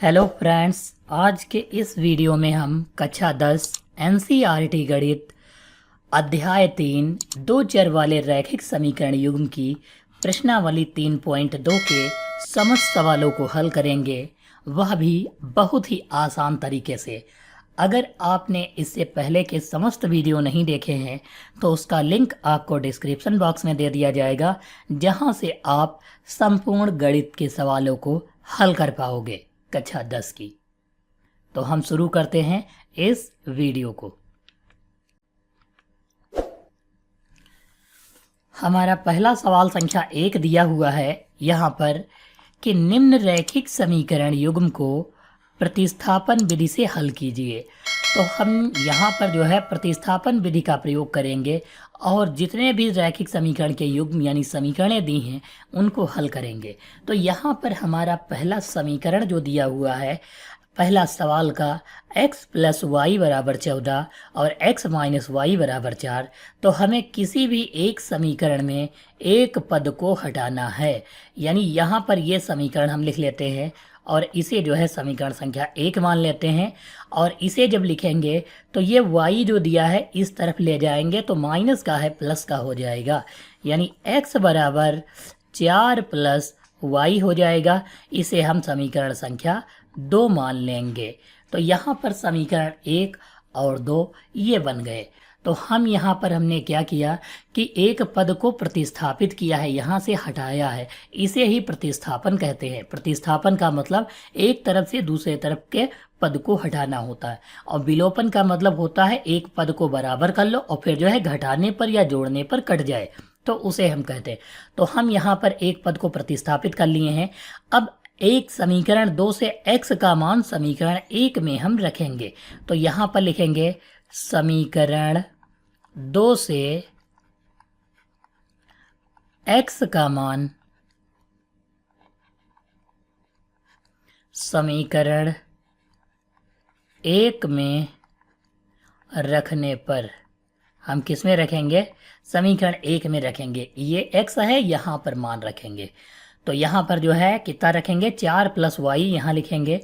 Hello friends, आज के इस वीडियो में हम कक्षा 10 एनसीईआरटी गणित अध्याय 3 दो चर वाले रैखिक समीकरण युग्म की प्रश्नावली 3.2 के समस्त सवालों को हल करेंगे, वह भी बहुत ही आसान तरीके से। अगर आपने इससे पहले के समस्त वीडियो नहीं देखे हैं तो उसका लिंक आपको डिस्क्रिप्शन बॉक्स में दे दिया जाएगा, जहां से आप संपूर्ण गणित के सवालों को हल कर पाओगे कक्षा 10 की। तो हम शुरू करते हैं इस वीडियो को। हमारा पहला सवाल संख्या 1 दिया हुआ है यहाँ पर कि निम्न रैखिक समीकरण युग्म को प्रतिस्थापन विधि से हल कीजिए। तो हम यहाँ पर जो है प्रतिस्थापन विधि का प्रयोग करेंगे और जितने भी रैखिक समीकरण के युग्म यानी समीकरणें दी हैं उनको हल करेंगे। तो यहाँ पर हमारा पहला समीकरण जो दिया हुआ है, पहला सवाल का x + y = 14 और x - y = 4, तो हमें किसी भी एक समीकरण में एक पद को हटाना है। यानी यहाँ पर ये समीकरण हम लिख लेते हैं और इसे जो है समीकरण संख्या 1 मान लेते हैं। और इसे जब लिखेंगे तो ये y जो दिया है इस तरफ ले जाएंगे तो माइनस का है प्लस का हो जाएगा, यानी x = 4 + y हो जाएगा। इसे हम समीकरण संख्या 2 मान लेंगे। तो यहाँ पर समीकरण 1 और 2 ये बन गए। तो हम यहाँ पर हमने क्या किया कि एक पद को प्रतिस्थापित किया है, यहाँ से हटाया है, इसे ही प्रतिस्थापन कहते हैं। प्रतिस्थापन का मतलब एक तरफ से दूसरे तरफ के पद को हटाना होता है, और विलोपन का मतलब होता है एक पद को बराबर कर लो और फिर जो है घटाने पर या जोड़ने पर कट जाए, तो उसे हम कहते हैं। तो हम यहाँ पर एक पद को प्रतिस्थापित कर लिए हैं। अब एक समीकरण 2 से x का मान समीकरण 1 में हम रखेंगे। तो यहाँ पर लिखेंगे समीकरण 2 से x का मान समीकरण 1 में रखने पर हम किस में रखेंगे? समीकरण 1 में रखेंगे। ये x है, यहाँ पर मान रखेंगे। तो यहाँ पर जो है कितना रखेंगे? 4 + y यहाँ लिखेंगे,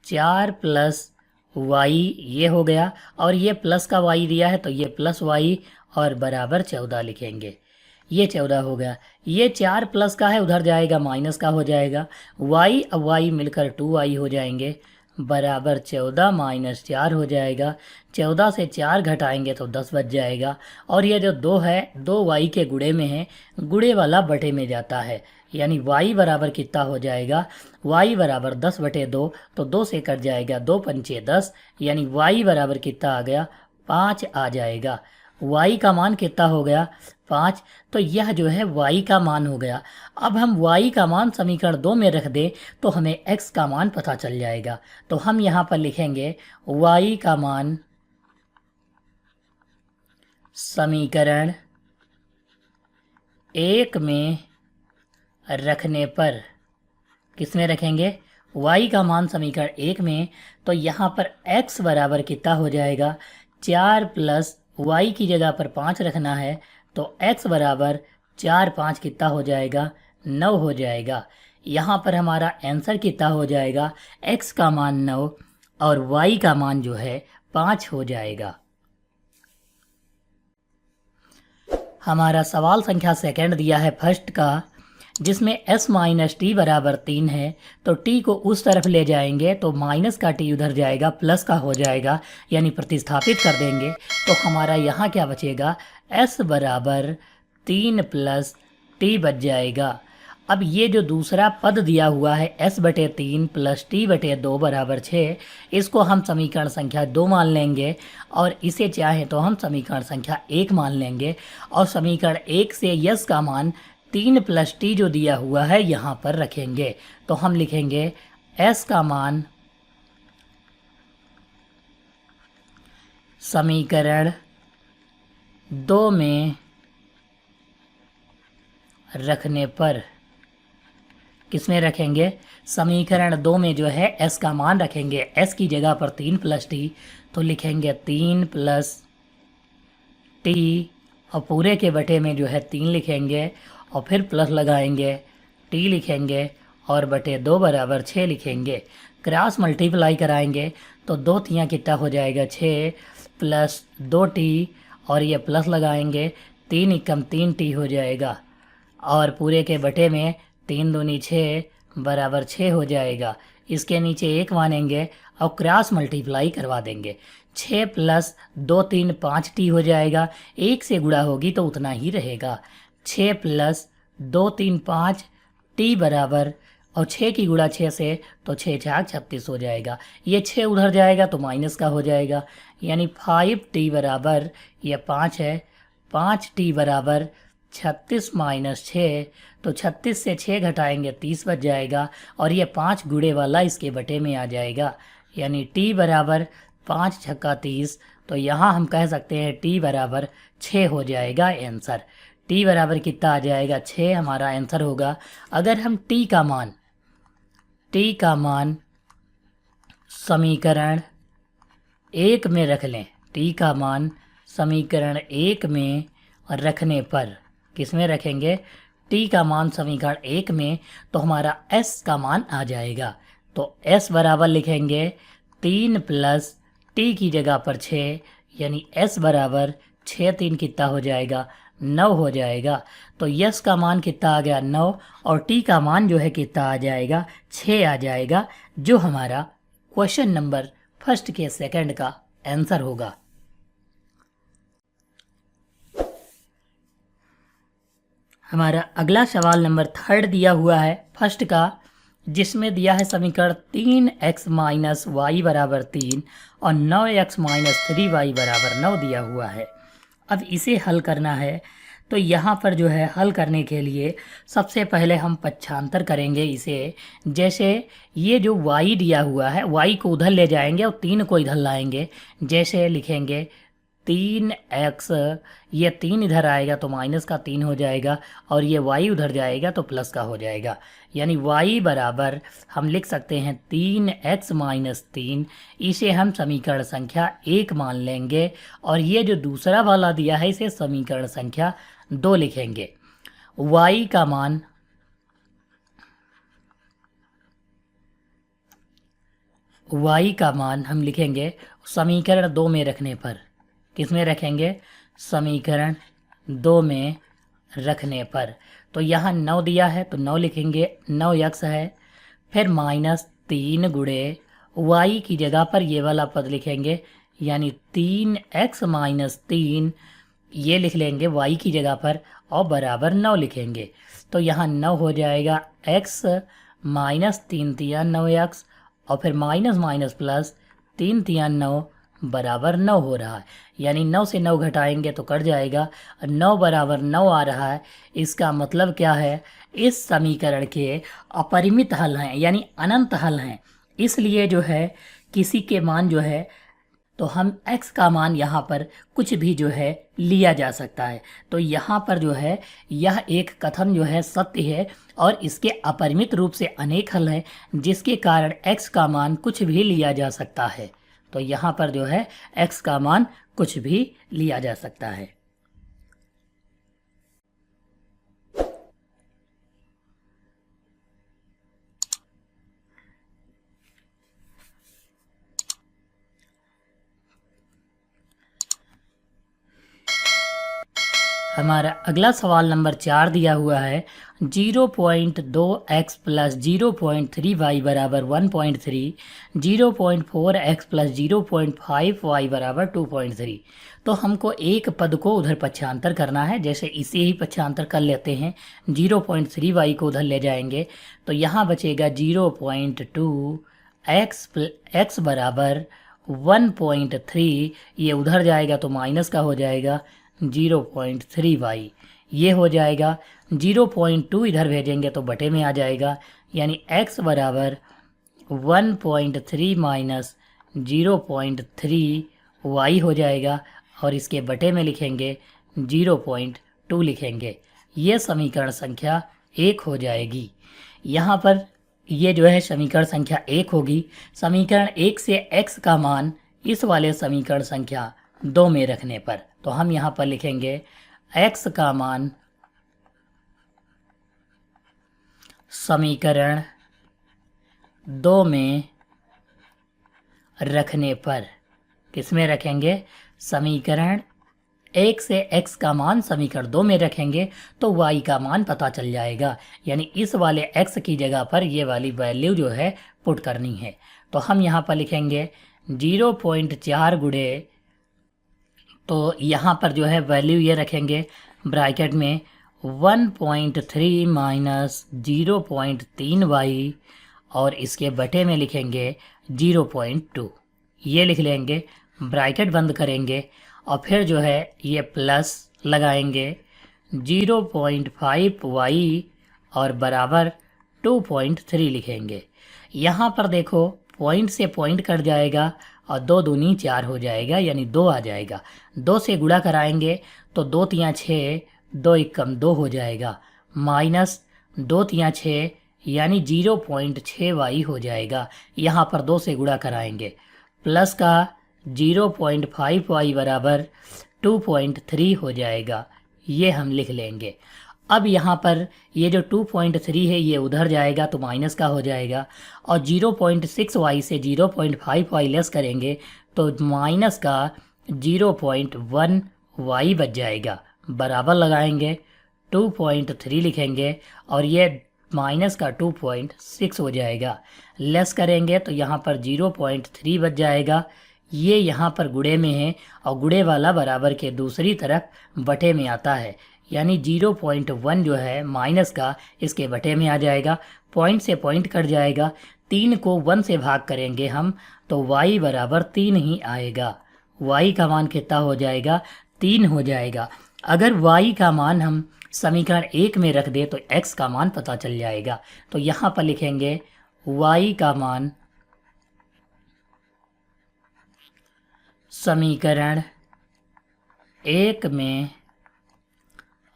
4 + y ये हो गया, और ये प्लस का y दिया है तो ये +y और बराबर 14 लिखेंगे। ये 14 हो गया। ये 4 प्लस का है, उधर जाएगा माइनस का हो जाएगा। y अब y मिलकर 2y हो जाएंगे, बराबर 14 - 4 हो जाएगा। 14 से 4 घटाएंगे तो 10 बच जाएगा। और ये जो 2 है, 2 y के गुणे में है, गुणे वाला बटे में जाता है, यानी y बराबर कितना हो जाएगा? y बराबर 10/2, तो 2 से कट जाएगा, 2 × 5 = 10, यानी y बराबर कितना आ गया? 5 आ जाएगा। y का मान कितना हो गया? 5। तो यह जो है y का मान हो गया। अब हम y का मान समीकरण 2 में रख दें तो हमें x का मान पता चल जाएगा। तो हम यहाँ पर लिखेंगे y का मान समीकरण 1 में रखने पर, किस में रखेंगे? y का मान समीकरण 1 में। तो यहाँ पर x बराबर कितना हो जाएगा? 4 + y की जगह पर 5 रखना है, तो x बराबर 4 × 5 कितना हो जाएगा? 9 हो जाएगा। यहाँ पर हमारा आंसर कितना हो जाएगा? x का मान 9 और y का मान जो है 5 हो जाएगा। हमारा सवाल संख्या 2 दिया है फर्स्ट का, जिसमें s - t = 3 है। तो t को उस तरफ ले जाएंगे तो माइनस का t उधर जाएगा, प्लस का हो जाएगा, यानी प्रतिस्थापित कर देंगे तो हमारा यहाँ क्या बचेगा? s बराबर 3 + t बच जाएगा। अब ये जो दूसरा पद दिया हुआ है s/3 + t/2 = 6, इसको हम समीकरण संख्या 2 मान लेंगे, और इसे चाहें तो हम समीकरण संख्या 1 मान लेंगे। और समीकरण 1 से यस का मान 3 + t जो दिया हुआ है यहाँ पर रखेंगे। तो हम लिखेंगे s का मान समीकरण 2 में रखने पर, किस में रखेंगे? समीकरण 2 में जो है s का मान रखेंगे। s की जगह पर 3 + t, तो लिखेंगे 3 + t, और पूरे के बटे में जो है 3 लिखेंगे और फिर प्लस लगाएंगे, t लिखेंगे और बटे 2 बराबर 6 लिखेंगे। क्रॉस मल्टीप्लाई कराएंगे तो 2 तियाँ कितना हो जाएगा 6 प्लस 2t और ये प्लस लगाएंगे 3 एकम 3t हो जाएगा और पूरे के बटे में 3 दूनी 6 बराबर 6 हो जाएगा। इसके नीचे 1 मानेंगे और क्रॉस मल्टीप्लाई करवा देंगे। 6 प्लस 2 3 5t हो जाएगा। 1 से गुणा होगी तो उतना ही रहेगा। 6 प्लस 2 3 5 t बराबर और 6 की गुणा 6 से तो 6 4 36 हो जाएगा। ये 6 उधर जाएगा तो माइनस का हो जाएगा, यानी 5t बराबर ये 5 है, 5t बराबर 36 माइनस 6 तो 36 से 6 घटाएंगे 30 बच जाएगा और ये 5 गुणे वाला इसके बटे में आ जाएगा, यानी t बराबर 5 छक्का 30। तो यहाँ हम कह सकते हैं t बराबर 6 हो जाएगा आंसर। t बराबर कितना आ जाएगा 6 हमारा आंसर होगा। अगर हम t का मान समीकरण 1 में रख लें, t का मान समीकरण 1 में रखने पर, किस में रखेंगे t का मान समीकरण 1 में, तो हमारा s का मान आ जाएगा। तो s बराबर लिखेंगे 3 प्लस t की जगह पर 6, यानी s बराबर 6 3 कितना हो जाएगा 9 हो जाएगा। तो यस का मान कितना आ गया 9 और टी का मान जो है कितना आ जाएगा 6 आ जाएगा, जो हमारा क्वेश्चन नंबर फर्स्ट के सेकंड का आंसर होगा। हमारा अगला सवाल नंबर 3 दिया हुआ है फर्स्ट का, जिसमें दिया है समीकरण 3x माइनस वाई बराबर 3 और 9x माइनस 3y बराबर 9 दिया हुआ है। अब इसे हल करना है, तो यहाँ पर जो है हल करने के लिए सबसे पहले हम पक्षांतर करेंगे इसे। जैसे ये जो y दिया हुआ है, y को उधर ले जाएंगे और 3 को इधर लाएंगे। जैसे लिखेंगे 3x, ये 3 इधर आएगा तो माइनस का 3 हो जाएगा और ये y उधर जाएगा तो प्लस का हो जाएगा, यानी y बराबर हम लिख सकते हैं 3x माइनस 3। इसे हम समीकरण संख्या 1 मान लेंगे और ये जो दूसरा वाला दिया है इसे समीकरण संख्या 2 लिखेंगे। y का मान हम लिखेंगे समीकरण 2 में रखने पर, किस में रखेंगे समीकरण 2 में रखने पर। तो यहाँ 9 दिया है तो 9 लिखेंगे, 9x है, फिर माइनस 3 गुणे y की जगह पर ये वाला पद लिखेंगे, यानी 3x माइनस 3 ये लिख लेंगे y की जगह पर और बराबर 9 लिखेंगे। तो यहाँ 9 हो जाएगा x माइनस 3 तिया 9x और फिर माइनस माइनस प्लस 3 तिया 9 बराबर 9 हो रहा है, यानी 9 से 9 घटाएंगे तो कट जाएगा, 9 बराबर 9 आ रहा है। इसका मतलब क्या है, इस समीकरण के अपरिमित हल हैं, यानी अनंत हल हैं। इसलिए जो है किसी के मान जो है तो हम x का मान यहाँ पर कुछ भी जो है लिया जा सकता है। तो यहाँ पर जो है यह एक कथन जो है सत्य है और इसके अपरिमित रूप से अनेक हल हैं, जिसके कारण x का मान कुछ भी लिया जा सकता है। तो यहाँ पर जो है x का मान कुछ भी लिया जा सकता है। हमारा अगला सवाल नंबर 4 दिया हुआ है 0.2x प्लस 0.3y बराबर 1.3, 0.4x प्लस 0.5y बराबर 2.3। तो हमको एक पद को उधर पक्षांतर करना है, जैसे इसे ही पक्षांतर कर लेते हैं। 0.3y को उधर ले जाएंगे तो यहाँ बचेगा 0.2x बराबर 1.3, ये उधर जाएगा तो माइनस का हो जाएगा 0.3y, ये हो जाएगा। 0.2 इधर भेजेंगे तो बटे में आ जाएगा, यानी x बराबर 1.3 माइनस 0.3y हो जाएगा और इसके बटे में लिखेंगे 0.2 लिखेंगे। ये समीकरण संख्या 1 हो जाएगी। यहाँ पर ये जो है समीकरण संख्या 1 होगी। समीकरण 1 से x का मान इस वाले समीकरण संख्या 2 में रखने पर, तो हम यहाँ पर लिखेंगे x का मान समीकरण 2 में रखने पर, किस में रखेंगे, समीकरण 1 से x का मान समीकरण 2 में रखेंगे तो y का मान पता चल जाएगा। यानी इस वाले x की जगह पर ये वाली वैल्यू जो है पुट करनी है। तो हम यहाँ पर लिखेंगे 0.4 गुणे, तो यहाँ पर जो है वैल्यू ये रखेंगे ब्रैकेट में 1.3 माइनस 0.3y और इसके बटे में लिखेंगे 0.2, ये लिख लेंगे, ब्रैकेट बंद करेंगे और फिर जो है ये प्लस लगाएंगे 0.5y और बराबर 2.3 लिखेंगे। यहाँ पर देखो पॉइंट से पॉइंट कट जाएगा और 2 दूनी 4 हो जाएगा, यानी 2 आ जाएगा। 2 से गुणा कराएंगे तो 2 तियाँ 6, 2 एकम 2 हो जाएगा, माइनस 2 तियाँ 6 यानी 0.6y हो जाएगा। यहाँ पर 2 से गुणा कराएंगे, प्लस का 0.5y बराबर 2.3 हो जाएगा, ये हम लिख लेंगे। अब यहाँ पर ये जो 2.3 है ये उधर जाएगा तो माइनस का हो जाएगा और 0.6y से 0.5y लेस करेंगे तो माइनस का 0.1y बच जाएगा, बराबर लगाएंगे 2.3 लिखेंगे और ये माइनस का 2.6 हो जाएगा, लेस करेंगे तो यहाँ पर 0.3 बच जाएगा। ये यहाँ पर गुणे में है और गुणे वाला बराबर के दूसरी तरफ बटे में आता है, यानी 0.1 जो है माइनस का इसके बटे में आ जाएगा, पॉइंट से पॉइंट कट जाएगा। 3 को 1 से भाग करेंगे हम तो y बराबर 3 ही आएगा, y का मान कितना हो जाएगा, 3 हो जाएगा। अगर y का मान हम समीकरण 1 में रख दे तो x का मान पता चल जाएगा। तो यहाँ पर लिखेंगे y का मान समीकरण 1 में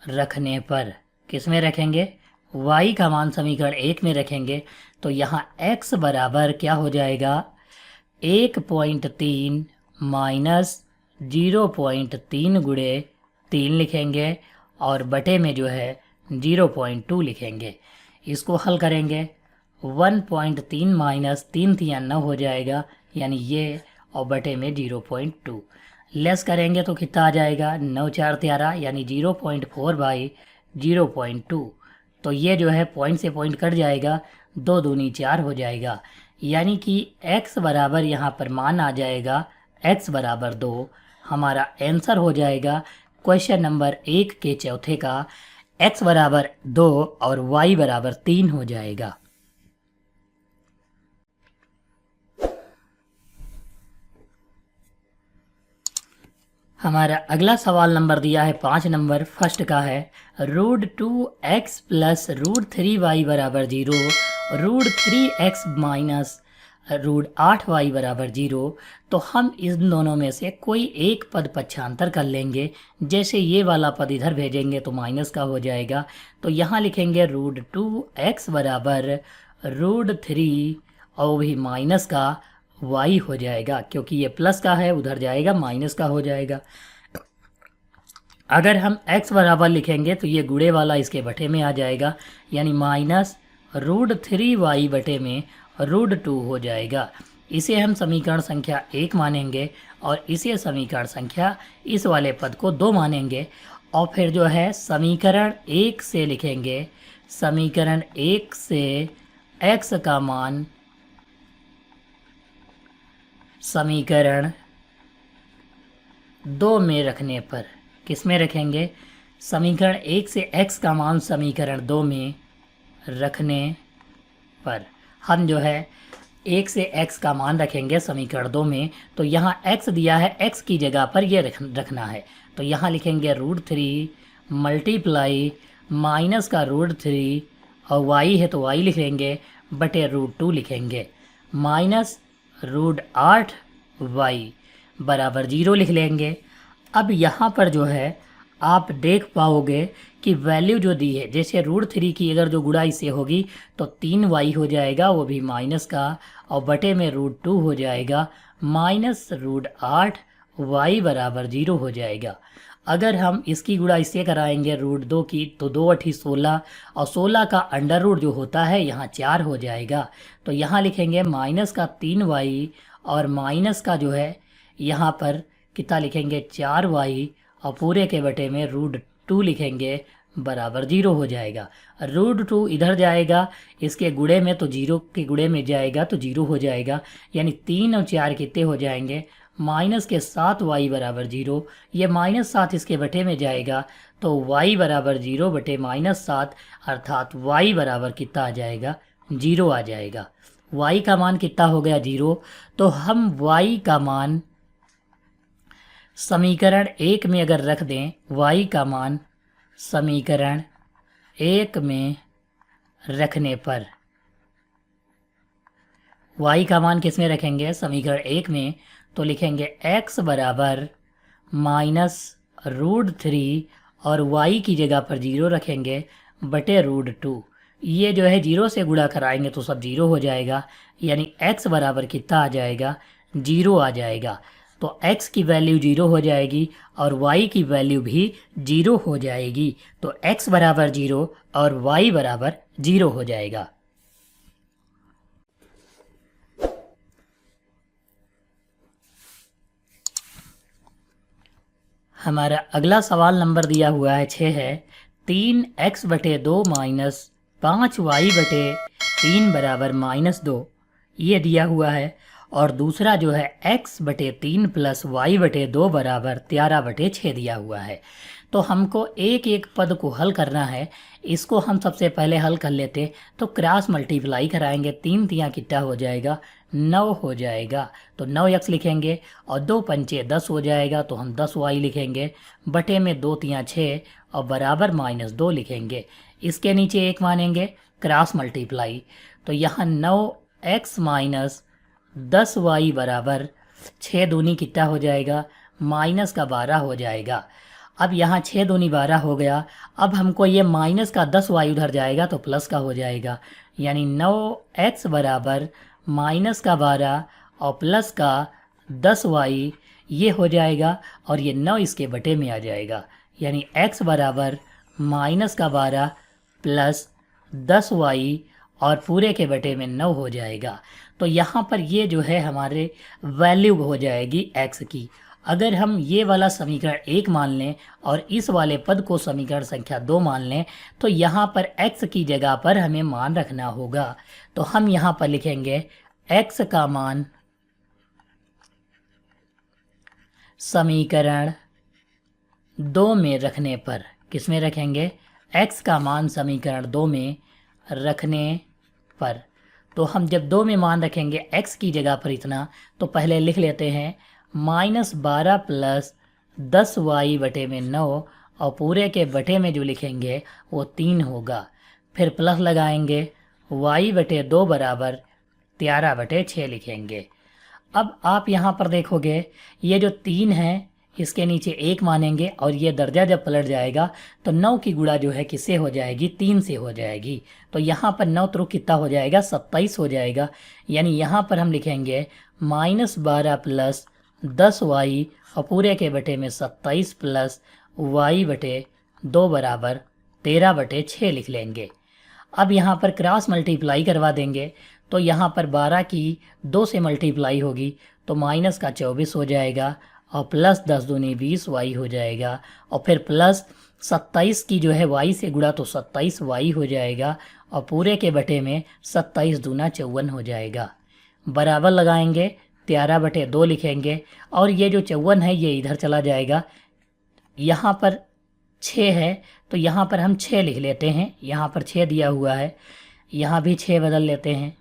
रखने पर, किस में रखेंगे, y का मान समीकरण 1 में रखेंगे तो यहाँ x बराबर क्या हो जाएगा, 1.3 माइनस 0.3 गुणे 3 लिखेंगे और बटे में जो है 0.2 लिखेंगे। इसको हल करेंगे 1.3 माइनस 3 तियाँ 9 हो जाएगा, यानी ये, और बटे में 0.2 लेस करेंगे तो कितना आ जाएगा, 9 4 13 यानी 0.4 बाई 0.2। तो ये जो है पॉइंट से पॉइंट कट जाएगा, 2 दूनी 4 हो जाएगा, यानी कि x बराबर यहाँ पर मान आ जाएगा x बराबर 2। हमारा आंसर हो जाएगा क्वेश्चन नंबर 1 के चौथे का x बराबर 2 और y बराबर 3 हो जाएगा। हमारा अगला सवाल नंबर दिया है 5 नंबर, फर्स्ट का है √2x प्लस √3y बराबर 0, √3x माइनस √8y बराबर 0। तो हम इन दोनों में से कोई एक पद पक्षांतर कर लेंगे। जैसे ये वाला पद इधर भेजेंगे तो माइनस का हो जाएगा, तो यहाँ लिखेंगे √2x बराबर √3 और भी माइनस का y हो जाएगा, क्योंकि ये प्लस का है उधर जाएगा माइनस का हो जाएगा। अगर हम x बराबर लिखेंगे तो ये गुणे वाला इसके बटे में आ जाएगा, यानी माइनस √3y बटे में √2 हो जाएगा। इसे हम समीकरण संख्या 1 मानेंगे और इसे समीकरण संख्या इस वाले पद को 2 मानेंगे और फिर जो है समीकरण 1 से लिखेंगे, समीकरण 1 से x का मान समीकरण 2 में रखने पर, किस में रखेंगे, समीकरण 1 से x का मान समीकरण 2 में रखने पर हम जो है 1 से x का मान रखेंगे समीकरण 2 में। तो यहाँ x दिया है, x की जगह पर ये रखना है, तो यहाँ लिखेंगे √3 मल्टीप्लाई माइनस का √3 और y है तो y लिख लेंगे बटे √2 लिखेंगे, माइनस √8y बराबर 0 लिख लेंगे। अब यहाँ पर जो है आप देख पाओगे कि वैल्यू जो दी है, जैसे √3 की अगर जो गुणा इससे होगी तो 3y हो जाएगा, वो भी माइनस का, और बटे में √2 हो जाएगा, माइनस √8y बराबर 0 हो जाएगा। अगर हम इसकी गुणा इससे कराएंगे √2 की तो 2×8 = 16 और 16 का अंडर रूट जो होता है यहाँ 4 हो जाएगा। तो यहाँ लिखेंगे -3y और माइनस का जो है यहाँ पर कितना लिखेंगे 4y और पूरे के बटे में √2 लिखेंगे बराबर 0 हो जाएगा। √2 इधर जाएगा इसके गुणे में तो 0 के गुणे में जाएगा तो 0 हो जाएगा, यानी 3 और 4 कितने हो जाएंगे -7y बराबर 0। ये -7 इसके बटे में जाएगा तो y बराबर 0 बटे -7 अर्थात y बराबर कितना आ जाएगा 0 आ जाएगा। y का मान कितना हो गया 0। तो हम y का मान समीकरण 1 में अगर रख दें, y का मान समीकरण 1 में रखने पर y का मान किस में रखेंगे समीकरण 1 में, तो लिखेंगे x बराबर -√3 और y की जगह पर 0 रखेंगे बटे √2। ये जो है 0 से गुणा कराएंगे तो सब 0 हो जाएगा, यानी x बराबर कितना आ जाएगा 0 आ जाएगा। तो x की वैल्यू 0 हो जाएगी और y की वैल्यू भी 0 हो जाएगी। तो x बराबर 0 और y बराबर 0 हो जाएगा। हमारा अगला सवाल नंबर दिया हुआ है 6 है 3x/2 - 5y/3 बराबर -2, ये दिया हुआ है। और दूसरा जो है x/3 + y/2 बराबर 13/6 दिया हुआ है। तो हमको एक एक पद को हल करना है। इसको हम सबसे पहले हल कर लेते तो क्रॉस मल्टीप्लाई कराएंगे, 3 तियाँ कितना हो जाएगा 9 हो जाएगा। तो 9x लिखेंगे और 2 पंचे 10 हो जाएगा तो हम 10y लिखेंगे बटे में 2 तियाँ 6 और बराबर -2 लिखेंगे। इसके नीचे 1 मानेंगे क्रॉस मल्टीप्लाई, तो यहाँ 9x - 10y बराबर 6 दूनी कितना हो जाएगा -12 हो जाएगा। अब यहाँ 6 दूनी 12 हो गया। अब हमको ये माइनस का 10y उधर जाएगा तो प्लस का हो जाएगा, यानी 9x बराबर -12 और प्लस का 10y ये हो जाएगा और ये 9 इसके बटे में आ जाएगा, यानी x बराबर -12 प्लस 10y और पूरे के बटे में 9 हो जाएगा। तो यहाँ पर ये जो है हमारे वैल्यू हो जाएगी x की। अगर हम ये वाला समीकरण 1 मान लें और इस वाले पद को समीकरण संख्या 2 मान लें तो यहाँ पर x की जगह पर हमें मान रखना होगा। तो हम यहाँ पर लिखेंगे x का मान समीकरण 2 में रखने पर, किस में रखेंगे x का मान समीकरण 2 में रखने पर। तो हम जब 2 में मान रखेंगे x की जगह पर इतना, तो पहले लिख लेते हैं -12 प्लस 10y बटे में 9 और पूरे के बटे में जो लिखेंगे वो 3 होगा। फिर प्लस लगाएंगे y/2 बराबर 13/6 लिखेंगे। अब आप यहाँ पर देखोगे ये जो 3 है इसके नीचे 1 मानेंगे और ये दर्जा जब पलट जाएगा तो 9 की गुणा जो है किससे हो जाएगी 3 से हो जाएगी। तो यहाँ पर 9 त्रुक कितना हो जाएगा 27 हो जाएगा, यानी यहाँ पर हम लिखेंगे -12 प्लस 10y और पूरे के बटे में 27 प्लस y/2 बराबर 13/6 लिख लेंगे। अब यहाँ पर क्रॉस मल्टीप्लाई करवा देंगे तो यहाँ पर 12 की 2 से मल्टीप्लाई होगी तो माइनस का 24 हो जाएगा और प्लस 10 दूनी 20y हो जाएगा और फिर प्लस 27 की जो है y से गुणा तो 27y हो जाएगा और पूरे के बटे में 27 दूना 54 हो जाएगा। बराबर लगाएंगे 13/2 लिखेंगे और ये जो 54 है ये इधर चला जाएगा। यहाँ पर 6 है तो यहाँ पर हम 6 लिख लेते हैं, यहाँ पर 6 दिया हुआ है, यहाँ भी 6 बदल लेते हैं।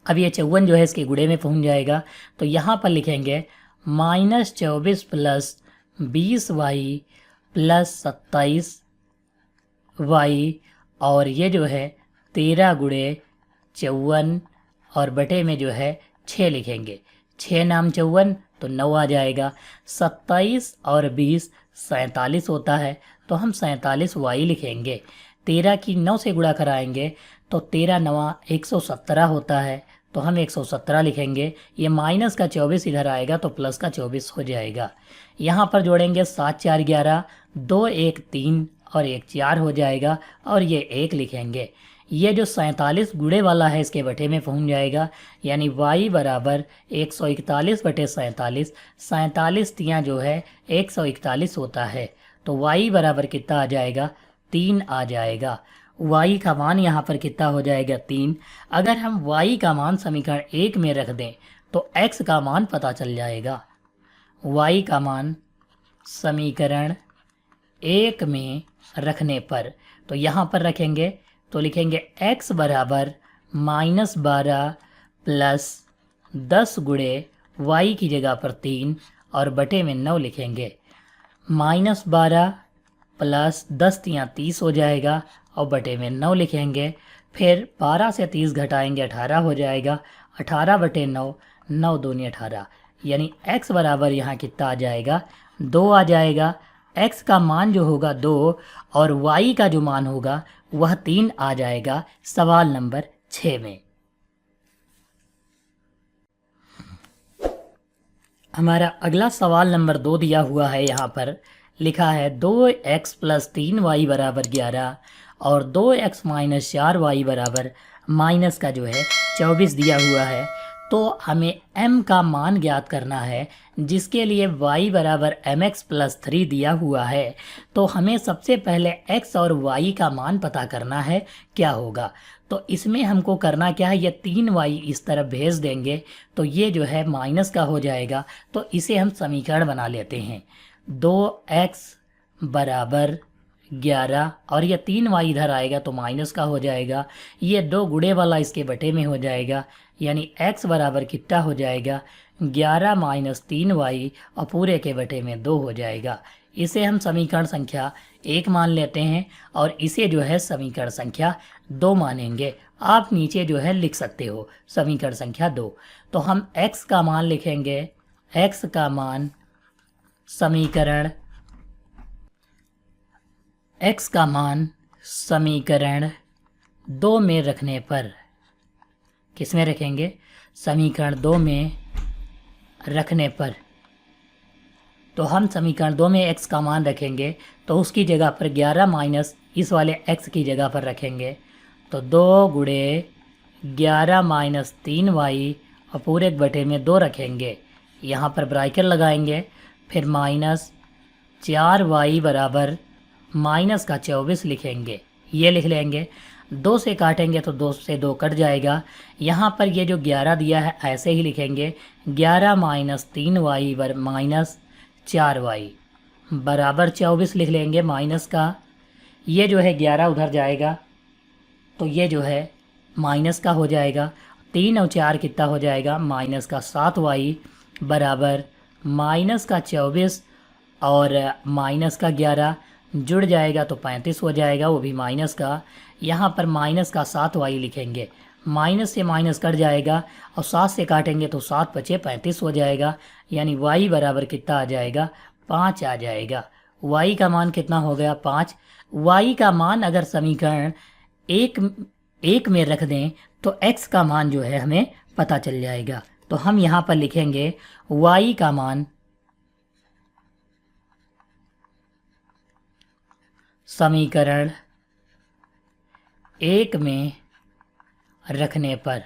अब ये 54 जो है इसके गुणे में पहुँच जाएगा तो यहाँ पर लिखेंगे -24 प्लस 20y प्लस 27y और ये जो है 13 गुणे 54 और बटे में जो है 6 लिखेंगे। 6 नाम 54 तो 9 आ जाएगा। 27 और 20 47 होता है तो हम 47y लिखेंगे। 13 की 9 से गुणा कराएंगे तो 13 9 117 होता है तो हम 117 लिखेंगे। ये माइनस का 24 इधर आएगा तो प्लस का 24 हो जाएगा। यहाँ पर जोड़ेंगे 7 4 11, 2 1 3 और 1 4 हो जाएगा और ये 1 लिखेंगे। ये जो 47 गुणे वाला है इसके बटे में पहुंच जाएगा, यानी y बराबर 141 बटे 47, 47 तियाँ जो है 141 होता है। तो y बराबर कितना आ जाएगा, 3 आ जाएगा। y का मान यहाँ पर कितना हो जाएगा, 3। अगर हम y का मान समीकरण 1 में रख दें तो x का मान पता चल जाएगा। y का मान समीकरण 1 में रखने पर तो यहाँ पर रखेंगे तो लिखेंगे x बराबर -12 प्लस 10 गुणे y की जगह पर 3 और बटे में 9 लिखेंगे। -12 प्लस 10 तियाँ 30 हो जाएगा और बटे में 9 लिखेंगे। फिर 12 से 30 घटाएंगे 18 हो जाएगा, 18 बटे 9, 9 दूनी 18, यानी x बराबर यहाँ कितना आ जाएगा, 2 आ जाएगा। x का मान जो होगा 2 और y का जो मान होगा वह 3 आ जाएगा सवाल नंबर 6 में। हमारा अगला सवाल नंबर 2 दिया हुआ है। यहाँ पर लिखा है 2x प्लस 3y बराबर 11 और 2x माइनस 4y बराबर माइनस का जो है 24 दिया हुआ है। तो हमें m का मान ज्ञात करना है, जिसके लिए y बराबर mx प्लस 3 दिया हुआ है। तो हमें सबसे पहले x और y का मान पता करना है क्या होगा। तो इसमें हमको करना क्या है, ये 3y इस तरफ भेज देंगे तो ये जो है माइनस का हो जाएगा। तो इसे हम समीकरण बना लेते हैं। 2x बराबर 11 और ये 3y इधर आएगा तो माइनस का हो जाएगा। ये 2 गुणे वाला इसके बटे में हो जाएगा, यानी x बराबर कितना हो जाएगा, 11 माइनस 3y और पूरे के बटे में 2 हो जाएगा। इसे हम समीकरण संख्या 1 मान लेते हैं और इसे जो है समीकरण संख्या 2 मानेंगे। आप नीचे जो है लिख सकते हो समीकरण संख्या 2। तो हम x का मान लिखेंगे, x का मान समीकरण x का मान समीकरण 2 में रखने पर, किस में रखेंगे, समीकरण 2 में रखने पर, तो हम समीकरण 2 में x का मान रखेंगे तो उसकी जगह पर 11 माइनस इस वाले x की जगह पर रखेंगे। तो 2 गुणे 11 माइनस 3y और पूरे बटे में 2 रखेंगे। यहाँ पर ब्रैकेट लगाएंगे, फिर माइनस 4y बराबर माइनस का 24 लिखेंगे। ये लिख लेंगे। 2 से काटेंगे तो 2 से 2 कट जाएगा। यहाँ पर ये जो 11 दिया है ऐसे ही लिखेंगे, 11 माइनस 3y बर माइनस 4y बराबर 24 लिख लेंगे माइनस का। ये जो है 11 उधर जाएगा तो ये जो है माइनस का हो जाएगा। 3 और 4 कितना हो जाएगा, माइनस का 7y बराबर माइनस का 24 और माइनस का 11 जुड़ जाएगा तो 35 हो जाएगा, वो भी माइनस का। यहाँ पर माइनस का 7y लिखेंगे, माइनस से माइनस कट जाएगा और 7 से काटेंगे तो 7 बचे 35 हो जाएगा, यानी y बराबर कितना आ जाएगा, 5 आ जाएगा। y का मान कितना हो गया, 5। y का मान अगर समीकरण 1 में रख दें तो x का मान जो है हमें पता चल जाएगा। तो हम यहाँ पर लिखेंगे y का मान समीकरण 1 में रखने पर,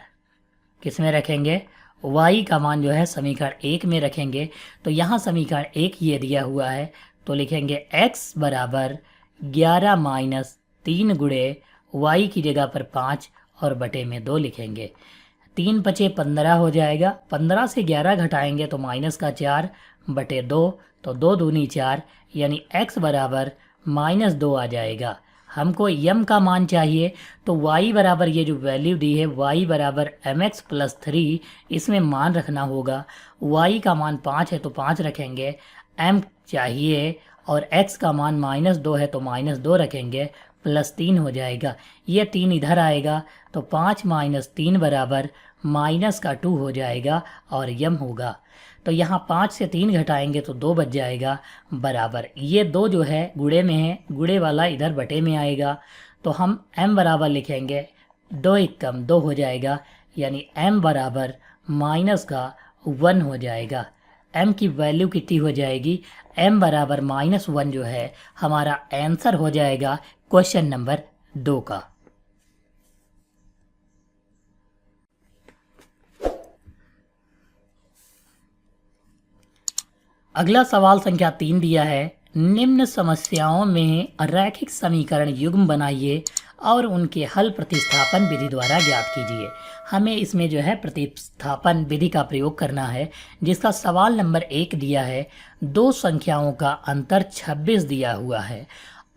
किस में रखेंगे, y का मान जो है समीकरण 1 में रखेंगे। तो यहाँ समीकरण 1 ये दिया हुआ है तो लिखेंगे x बराबर 11 माइनस 3 गुणे y की जगह पर 5 और बटे में 2 लिखेंगे। 3 बचे 15 हो जाएगा। 15 से 11 घटाएंगे तो माइनस का 4 बटे 2, तो 2 दूनी 4, यानी x बराबर -2 आ जाएगा। हमको m का मान चाहिए तो y बराबर ये जो वैल्यू दी है y बराबर mx प्लस 3, इसमें मान रखना होगा। y का मान 5 है तो 5 रखेंगे, m चाहिए और x का मान -2 है तो -2 रखेंगे, प्लस 3 हो जाएगा। ये 3 इधर आएगा तो 5 माइनस 3 बराबर माइनस का 2 हो जाएगा और m होगा। तो यहाँ 5 से 3 घटाएंगे तो 2 बच जाएगा बराबर, ये 2 जो है गुणे में है, गुणे वाला इधर बटे में आएगा। तो हम m बराबर लिखेंगे 2 एकम 2 हो जाएगा, यानी m बराबर माइनस का 1 हो जाएगा। m की वैल्यू कितनी हो जाएगी? m बराबर -1 जो है हमारा आंसर हो जाएगा क्वेश्चन नंबर 2 का। अगला सवाल संख्या 3 दिया है, निम्न समस्याओं में रैखिक समीकरण युग्म बनाइए और उनके हल प्रतिस्थापन विधि द्वारा ज्ञात कीजिए। हमें इसमें जो है प्रतिस्थापन विधि का प्रयोग करना है, जिसका सवाल नंबर 1 दिया है, दो संख्याओं का अंतर 26 दिया हुआ है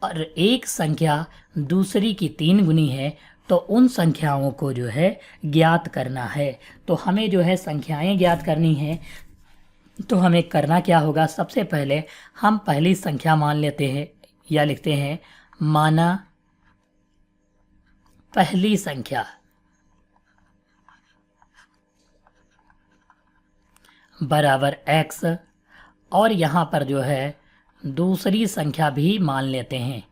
और एक संख्या दूसरी की 3 गुनी है, तो उन संख्याओं को जो है ज्ञात करना है। तो हमें जो है संख्याएं ज्ञात करनी है, तो हमें करना क्या होगा? सबसे पहले हम पहली संख्या मान लेते हैं या लिखते हैं, माना पहली संख्या बराबर x, और यहाँ पर जो है दूसरी संख्या भी मान लेते हैं।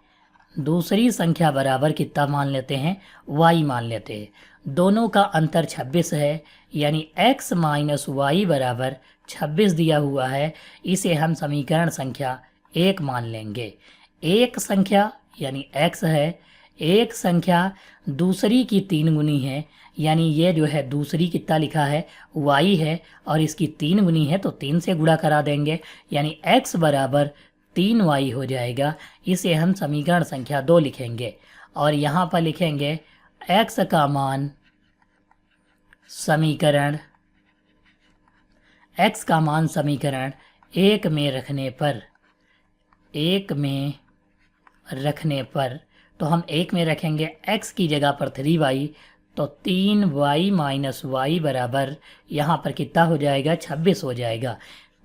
दूसरी संख्या बराबर कितना मान लेते हैं? y मान लेते हैं। दोनों का अंतर 26 है, यानी x माइनस वाई बराबर 26 दिया हुआ है। इसे हम समीकरण संख्या 1 मान लेंगे। एक संख्या यानी x है, एक संख्या दूसरी की 3 गुनी है, यानी ये जो है दूसरी कितना लिखा है? y है, और इसकी 3 गुनी है तो 3 से गुणा करा देंगे, यानी x बराबर 3y हो जाएगा। इसे हम समीकरण संख्या 2 लिखेंगे और यहाँ पर लिखेंगे x का मान समीकरण एक में रखने पर तो हम एक में रखेंगे x की जगह पर 3y, तो 3y माइनस वाई बराबर यहाँ पर कितना हो जाएगा? 26 हो जाएगा।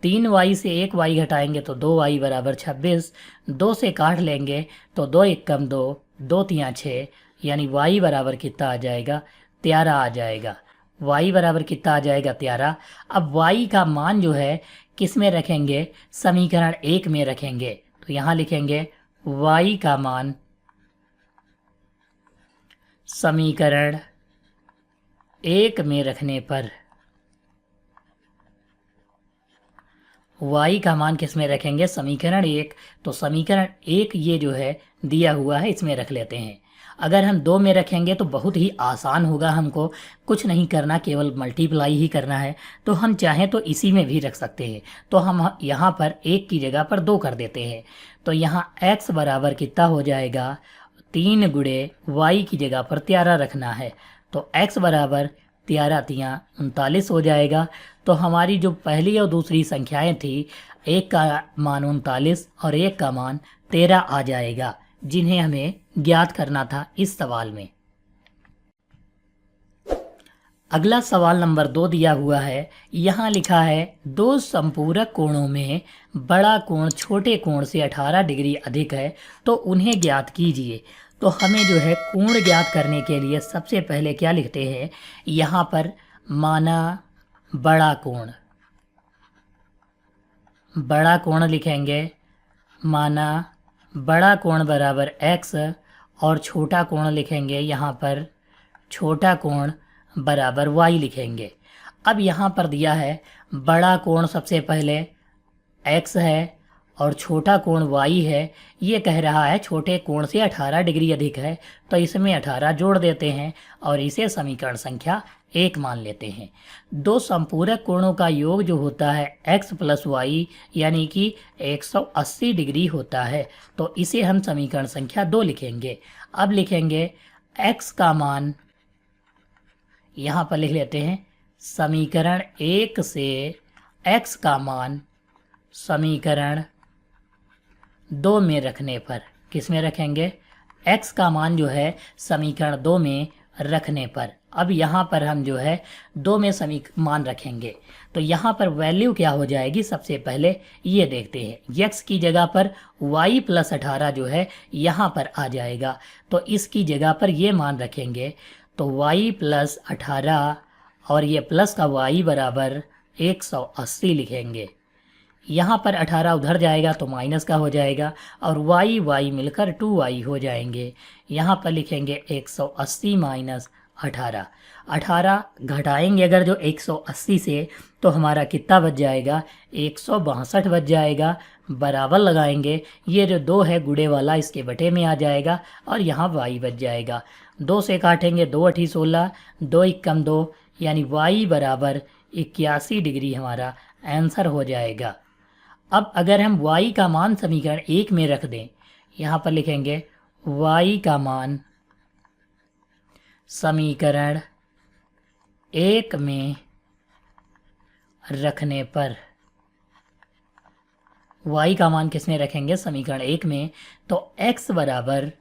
3y से 1y घटाएंगे तो 2y बराबर 26, 2 से काट लेंगे तो 2 1 कम 2, 2 3 6, यानी y बराबर कितना आ जाएगा? 13 आ जाएगा। y बराबर कितना आ जाएगा? 13। अब y का मान जो है किस में रखेंगे? समीकरण 1 में रखेंगे। तो यहाँ लिखेंगे y का मान समीकरण 1 में रखने पर, y का मान किस में रखेंगे? समीकरण 1। तो समीकरण 1 ये जो है दिया हुआ है, इसमें रख लेते हैं। अगर हम 2 में रखेंगे तो बहुत ही आसान होगा, हमको कुछ नहीं करना, केवल मल्टीप्लाई ही करना है। तो हम चाहें तो इसी में भी रख सकते हैं। तो हम यहाँ पर 1 की जगह पर 2 कर देते हैं। तो यहाँ x बराबर कितना हो जाएगा? 3 गुणे y की जगह पर 13 रखना है, तो x बराबर 13 3 39 हो जाएगा। तो हमारी जो पहली और दूसरी संख्याएं थी, एक का मान 39 और एक का मान 13 आ जाएगा, जिन्हें हमें ज्ञात करना था इस सवाल में। अगला सवाल नंबर 2 दिया हुआ है। यहाँ लिखा है, दो संपूरक कोणों में बड़ा कोण छोटे कोण से 18 डिग्री अधिक है, तो उन्हें ज्ञात कीजिए। तो हमें जो है कोण ज्ञात करने के लिए सबसे पहले क्या लिखते हैं? यहाँ पर माना बड़ा कोण लिखेंगे। माना बड़ा कोण बराबर x और छोटा कोण लिखेंगे, यहाँ पर छोटा कोण बराबर y लिखेंगे। अब यहाँ पर दिया है बड़ा कोण सबसे पहले x है और छोटा कोण y है। ये कह रहा है छोटे कोण से 18 डिग्री अधिक है, तो इसमें 18 जोड़ देते हैं और इसे समीकरण संख्या 1 मान लेते हैं। दो संपूरक कोणों का योग जो होता है x प्लस वाई, यानी कि 180 डिग्री होता है, तो इसे हम समीकरण संख्या 2 लिखेंगे। अब लिखेंगे x का मान, यहाँ पर लिख लेते हैं समीकरण 1 से x का मान समीकरण 2 में रखने पर, किस में रखेंगे? x का मान जो है समीकरण 2 में रखने पर। अब यहाँ पर हम जो है 2 में मान रखेंगे, तो यहाँ पर वैल्यू क्या हो जाएगी? सबसे पहले ये देखते हैं। x की जगह पर y प्लस 18 जो है यहाँ पर आ जाएगा, तो इसकी जगह पर ये मान रखेंगे। तो y प्लस 18 और ये प्लस का y बराबर 180 लिखेंगे। यहाँ पर 18 उधर जाएगा तो माइनस का हो जाएगा और y मिलकर 2y हो जाएंगे। यहाँ पर लिखेंगे 180 माइनस 18। 18 घटाएंगे अगर जो 180 से, तो हमारा कितना बच जाएगा, 162 बच जाएगा। बराबर लगाएंगे, ये जो 2 है गुड़े वाला इसके बटे में आ जाएगा और यहाँ y बच जाएगा। 2 से काटेंगे, 2 अठी 16, 2 एकम 2, यानी y बराबर 81 डिग्री हमारा आंसर हो जाएगा। अब अगर हम y का मान समीकरण 1 में रख दें, यहाँ पर लिखेंगे y का मान समीकरण 1 में रखने पर, y का मान किस में रखेंगे, समीकरण 1 में, तो x बराबर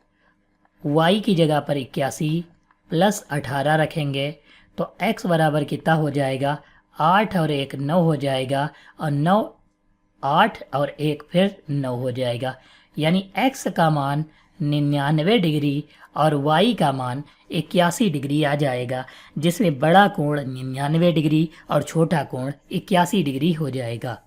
y की जगह पर 81 प्लस 18 रखेंगे, तो x बराबर कितना हो जाएगा, 8 और 1 9 हो जाएगा, और 9 8 और 1 फिर 9 हो जाएगा, यानी x का मान 99 डिग्री और y का मान 81 डिग्री आ जाएगा, जिसमें बड़ा कोण 99 डिग्री और छोटा कोण 81 डिग्री हो जाएगा।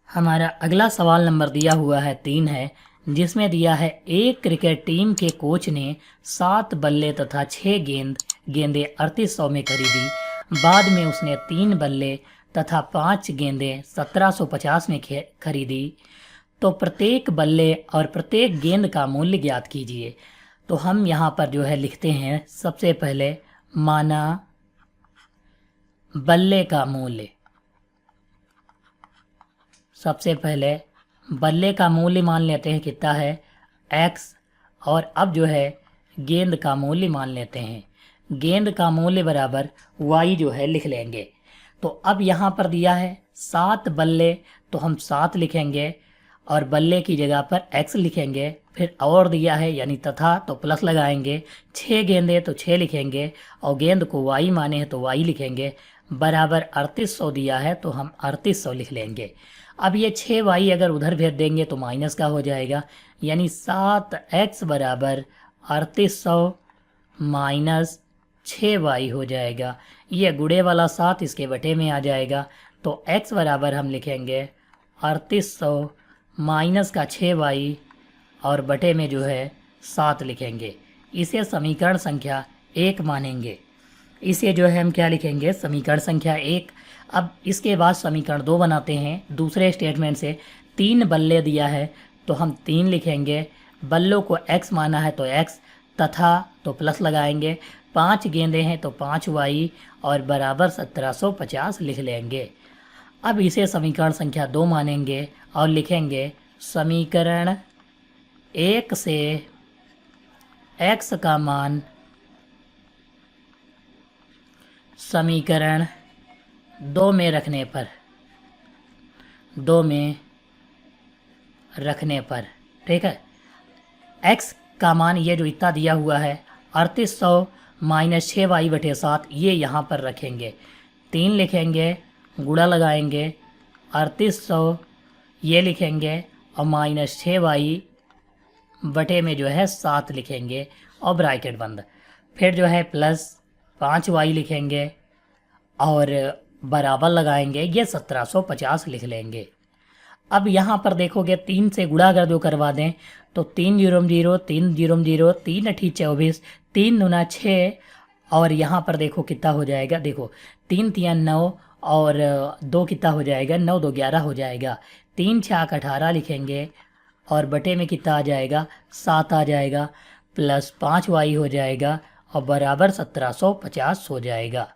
हमारा अगला सवाल नंबर दिया हुआ है 3 है, जिसमें दिया है एक क्रिकेट टीम के कोच ने 7 बल्ले तथा 6 गेंदें 3800 में खरीदी। बाद में उसने 3 बल्ले तथा 5 गेंदें 1750 में खरीदी, तो प्रत्येक बल्ले और प्रत्येक गेंद का मूल्य ज्ञात कीजिए। तो हम यहाँ पर जो है लिखते हैं, सबसे पहले माना बल्ले का मूल्य, सबसे पहले बल्ले का मूल्य मान लेते हैं कितना है, x, और अब जो है गेंद का मूल्य मान लेते हैं, गेंद का मूल्य बराबर y जो है लिख लेंगे। तो अब यहाँ पर दिया है 7 बल्ले, तो हम 7 लिखेंगे और बल्ले की जगह पर x लिखेंगे, फिर और दिया है यानी तथा, तो प्लस लगाएंगे। 6 गेंदे तो 6 लिखेंगे और गेंद को y माने हैं तो y लिखेंगे, बराबर 3800 दिया है तो हम 3800 लिख लेंगे। अब ये 6y अगर उधर भेज देंगे तो माइनस का हो जाएगा, यानी 7x बराबर 3800 माइनस 6y हो जाएगा। ये गुड़े वाला 7 इसके बटे में आ जाएगा, तो x बराबर हम लिखेंगे 3800 माइनस का 6y और बटे में जो है 7 लिखेंगे। इसे समीकरण संख्या 1 मानेंगे। इसे जो है हम क्या लिखेंगे, समीकरण संख्या 1। अब इसके बाद समीकरण 2 बनाते हैं। दूसरे स्टेटमेंट से 3 बल्ले दिया है तो हम 3 लिखेंगे, बल्लों को x माना है तो x, तथा तो प्लस लगाएंगे। 5 गेंदें हैं तो 5y और बराबर 1750 लिख लेंगे। अब इसे समीकरण संख्या 2 मानेंगे और लिखेंगे समीकरण 1 से x का मान समीकरण 2 में रखने पर, 2 में रखने पर, ठीक है। x का मान ये जो इतना दिया हुआ है 3800 माइनस 6y बटे 7, ये यहाँ पर रखेंगे। 3 लिखेंगे, गुणा लगाएंगे, 3800 ये लिखेंगे और माइनस 6y बटे में जो है 7 लिखेंगे और ब्रैकेट बंद। फिर जो है प्लस 5y लिखेंगे और बराबर लगाएंगे, ये 1750 लिख लेंगे। अब यहाँ पर देखोगे 3 से गुणा अगर जो करवा दें तो 3 0 0 3 0 0 3 अठी 24, 3 दूना 6, और यहाँ पर देखो कितना हो जाएगा, देखो 3 3 9 और 2 कितना हो जाएगा, 9 2 11 हो जाएगा। 3 6 18 लिखेंगे और बटे में कितना आ जाएगा, 7 आ जाएगा, प्लस 5y हो जाएगा और बराबर 1750 हो जाएगा।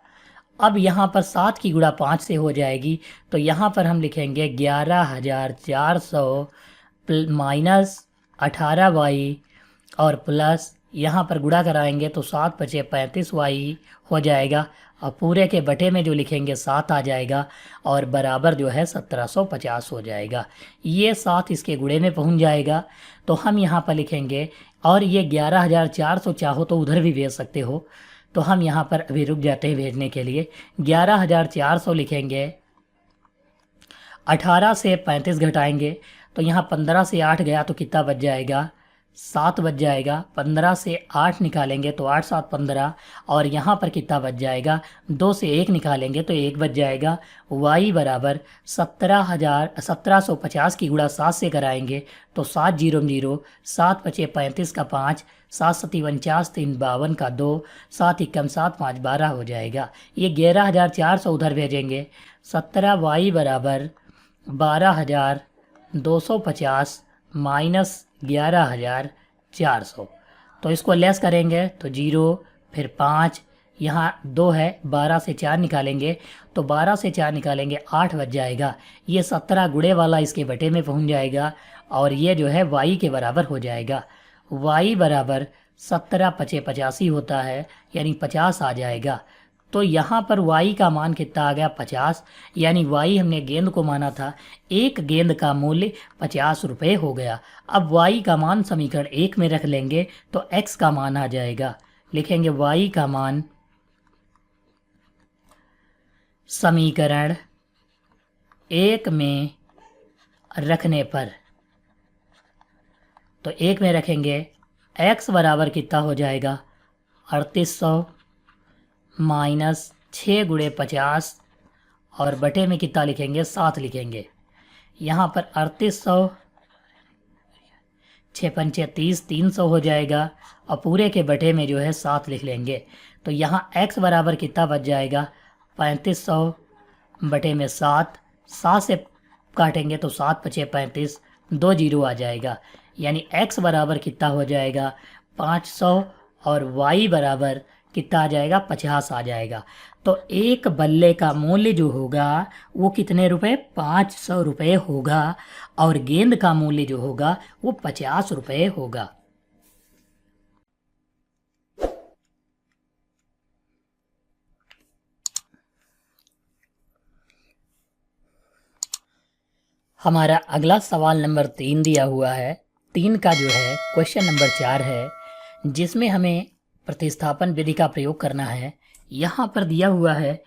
अब यहाँ पर 7 की गुणा 5 से हो जाएगी, तो यहाँ पर हम लिखेंगे 11400 माइनस 18y और प्लस यहाँ पर गुणा कराएंगे तो 7 बचे 35y हो जाएगा, और पूरे के बटे में जो लिखेंगे 7 आ जाएगा और बराबर जो है 1750 हो जाएगा। ये 7 इसके गुणे में पहुँच जाएगा, तो हम यहाँ पर लिखेंगे, और ये 11400 चाहो तो उधर भी भेज सकते हो, तो हम यहाँ पर अभी रुक जाते हैं भेजने के लिए। 11400 लिखेंगे, 18 से 35 घटाएंगे तो यहाँ 15 से 8 गया तो कितना बच जाएगा, 7 बच जाएगा। 15 से 8 निकालेंगे तो 8 7 15, और यहाँ पर कितना बच जाएगा, 2 से 1 निकालेंगे तो 1 बच जाएगा। y बराबर 1750 की गुणा 7 से कराएंगे तो 7 जीरो 0, 7 पचे 35 का 5, 7 सती 49, 3 52 का 2, 7 एकम 7 5 12 हो जाएगा। ये 11,400 उधर भेजेंगे। 17y बराबर 12,250 माइनस 11,400, तो इसको लेस करेंगे तो 0, फिर 5, यहाँ 2 है, 12 से 4 निकालेंगे तो 12 से 4 निकालेंगे 8 बच जाएगा। ये 17 गुणे वाला इसके बटे में पहुंच जाएगा और ये जो है y के बराबर हो जाएगा। y बराबर 17 पचे 85 होता है, यानी 50 आ जाएगा। तो यहाँ पर y का मान कितना आ गया, 50, यानी y हमने गेंद को माना था, एक गेंद का मूल्य 50 रुपये हो गया। अब y का मान समीकरण 1 में रख लेंगे तो x का मान आ जाएगा। लिखेंगे y का मान समीकरण 1 में रखने पर, तो 1 में रखेंगे, x बराबर कितना हो जाएगा, 3800 माइनस 6 गुणे 50, और बटे में कितना लिखेंगे, 7 लिखेंगे। यहाँ पर 3800, 6 पंचे 30, 300 हो जाएगा, और पूरे के बटे में जो है 7 लिख लेंगे। तो यहाँ x बराबर कितना बच जाएगा, 3500 बटे में 7, 7 से काटेंगे तो 7 पचे 35, 2 जीरो आ जाएगा, यानी x बराबर कितना हो जाएगा, 500, और y बराबर कितना आ जाएगा, 50 आ जाएगा। तो एक बल्ले का मूल्य जो होगा वो कितने रुपए, 500 रुपये होगा, और गेंद का मूल्य जो होगा वो 50 रुपये होगा। हमारा अगला सवाल नंबर 3 दिया हुआ है। 3 का जो है क्वेश्चन नंबर 4 है, जिसमें हमें प्रतिस्थापन विधि का प्रयोग करना है। यहाँ पर दिया हुआ है